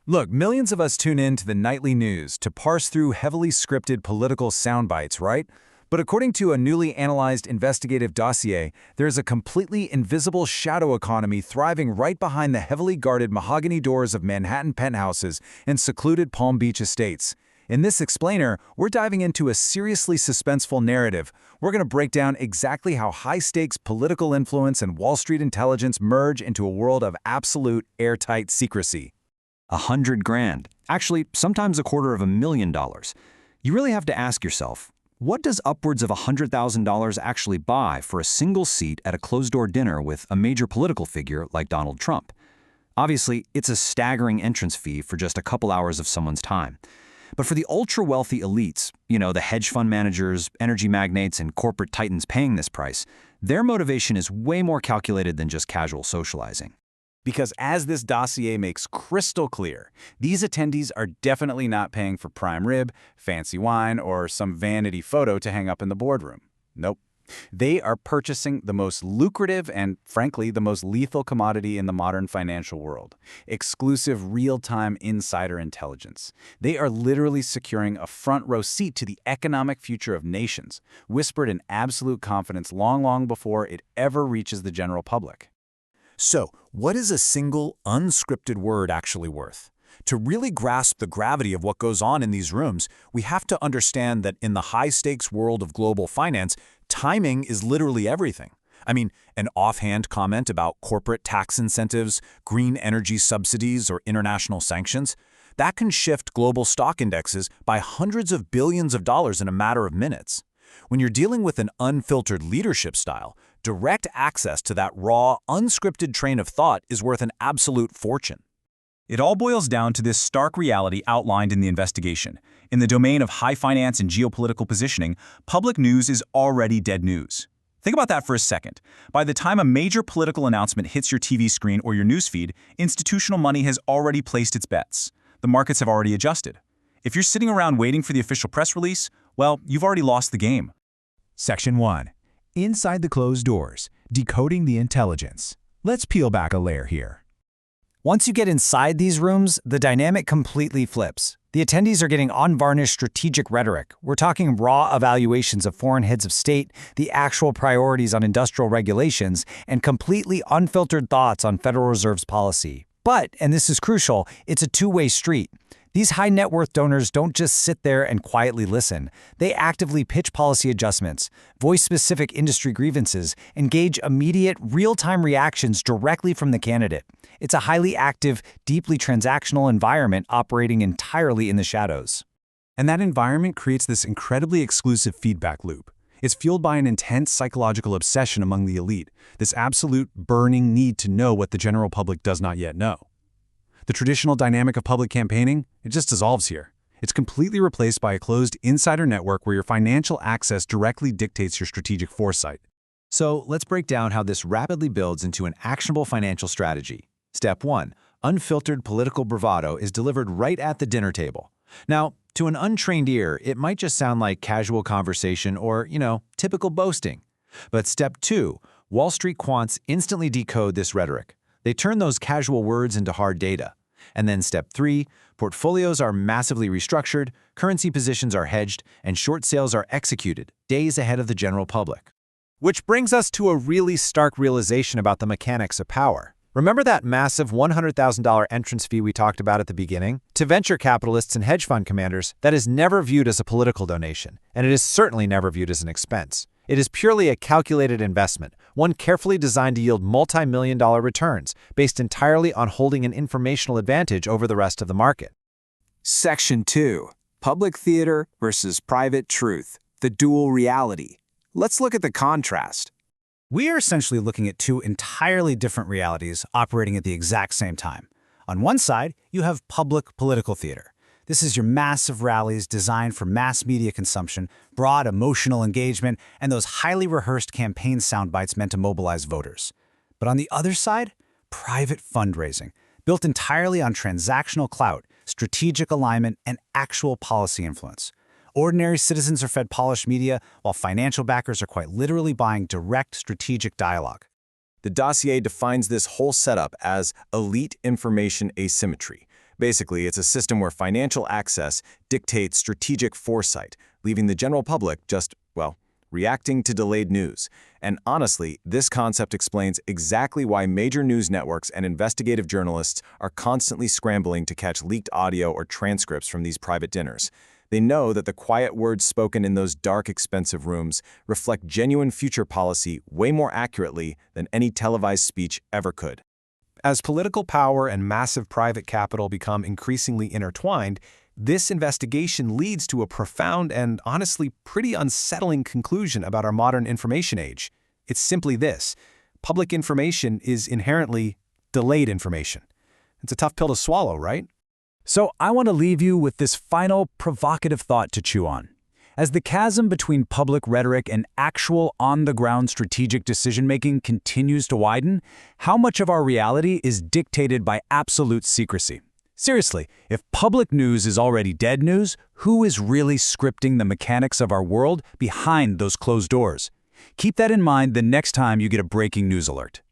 Look, millions of us tune in to the nightly news to parse through heavily scripted political soundbites, right? But according to a newly analyzed investigative dossier, there's a completely invisible shadow economy thriving right behind the heavily guarded mahogany doors of Manhattan penthouses and secluded Palm Beach estates. In this explainer, we're diving into a seriously suspenseful narrative. We're going to break down exactly how high-stakes political influence and Wall Street intelligence merge into a world of absolute airtight secrecy. 100 grand. Actually, sometimes $250,000. You really have to ask yourself, what does upwards of $100,000 actually buy for a single seat at a closed-door dinner with a major political figure like Donald Trump? Obviously, it's a staggering entrance fee for just a couple hours of someone's time. But for the ultra-wealthy elites, the hedge fund managers, energy magnates, and corporate titans paying this price, their motivation is way more calculated than just casual socializing. Because as this dossier makes crystal clear, these attendees are definitely not paying for prime rib, fancy wine, or some vanity photo to hang up in the boardroom. Nope. They are purchasing the most lucrative and, frankly, the most lethal commodity in the modern financial world: exclusive real-time insider intelligence. They are literally securing a front-row seat to the economic future of nations, whispered in absolute confidence long before it ever reaches the general public. So, what is a single, unscripted word actually worth? To really grasp the gravity of what goes on in these rooms, we have to understand that in the high-stakes world of global finance, timing is literally everything. I mean, an offhand comment about corporate tax incentives, green energy subsidies, or international sanctions, that can shift global stock indexes by hundreds of billions of dollars in a matter of minutes. When you're dealing with an unfiltered leadership style, direct access to that raw, unscripted train of thought is worth an absolute fortune. It all boils down to this stark reality outlined in the investigation. In the domain of high finance and geopolitical positioning, public news is already dead news. Think about that for a second. By the time a major political announcement hits your TV screen or your newsfeed, institutional money has already placed its bets. The markets have already adjusted. If you're sitting around waiting for the official press release, well, you've already lost the game. Section 1. Inside the closed doors, decoding the intelligence. Let's peel back a layer here. Once you get inside these rooms, the dynamic completely flips. The attendees are getting unvarnished strategic rhetoric. We're talking raw evaluations of foreign heads of state, the actual priorities on industrial regulations, and completely unfiltered thoughts on Federal Reserve's policy. But, and this is crucial, it's a two-way street. These high-net-worth donors don't just sit there and quietly listen. They actively pitch policy adjustments, voice specific industry grievances, and gauge immediate, real-time reactions directly from the candidate. It's a highly active, deeply transactional environment operating entirely in the shadows. And that environment creates this incredibly exclusive feedback loop. It's fueled by an intense psychological obsession among the elite, this absolute burning need to know what the general public does not yet know. The traditional dynamic of public campaigning, it just dissolves here. It's completely replaced by a closed insider network where your financial access directly dictates your strategic foresight. So let's break down how this rapidly builds into an actionable financial strategy. Step 1. Unfiltered political bravado is delivered right at the dinner table. Now, to an untrained ear, it might just sound like casual conversation or, typical boasting. But Step 2. Wall Street quants instantly decode this rhetoric. They turn those casual words into hard data. And then Step 3, portfolios are massively restructured, currency positions are hedged, and short sales are executed days ahead of the general public. Which brings us to a really stark realization about the mechanics of power. Remember that massive $100,000 entrance fee we talked about at the beginning? To venture capitalists and hedge fund commanders, that is never viewed as a political donation, and it is certainly never viewed as an expense. It is purely a calculated investment, one carefully designed to yield multi-million-dollar returns, based entirely on holding an informational advantage over the rest of the market. Section 2. Public theater versus private truth. The dual reality. Let's look at the contrast. We are essentially looking at two entirely different realities operating at the exact same time. On one side, you have public political theater. This is your massive rallies designed for mass media consumption, broad emotional engagement, and those highly rehearsed campaign soundbites meant to mobilize voters. But on the other side, private fundraising, built entirely on transactional clout, strategic alignment, and actual policy influence. Ordinary citizens are fed polished media, while financial backers are quite literally buying direct strategic dialogue. The dossier defines this whole setup as elite information asymmetry. Basically, it's a system where financial access dictates strategic foresight, leaving the general public just, well, reacting to delayed news. And honestly, this concept explains exactly why major news networks and investigative journalists are constantly scrambling to catch leaked audio or transcripts from these private dinners. They know that the quiet words spoken in those dark, expensive rooms reflect genuine future policy way more accurately than any televised speech ever could. As political power and massive private capital become increasingly intertwined, this investigation leads to a profound and honestly pretty unsettling conclusion about our modern information age. It's simply this: public information is inherently delayed information. It's a tough pill to swallow, right? So I want to leave you with this final provocative thought to chew on. As the chasm between public rhetoric and actual on-the-ground strategic decision-making continues to widen, how much of our reality is dictated by absolute secrecy? Seriously, if public news is already dead news, who is really scripting the mechanics of our world behind those closed doors? Keep that in mind the next time you get a breaking news alert.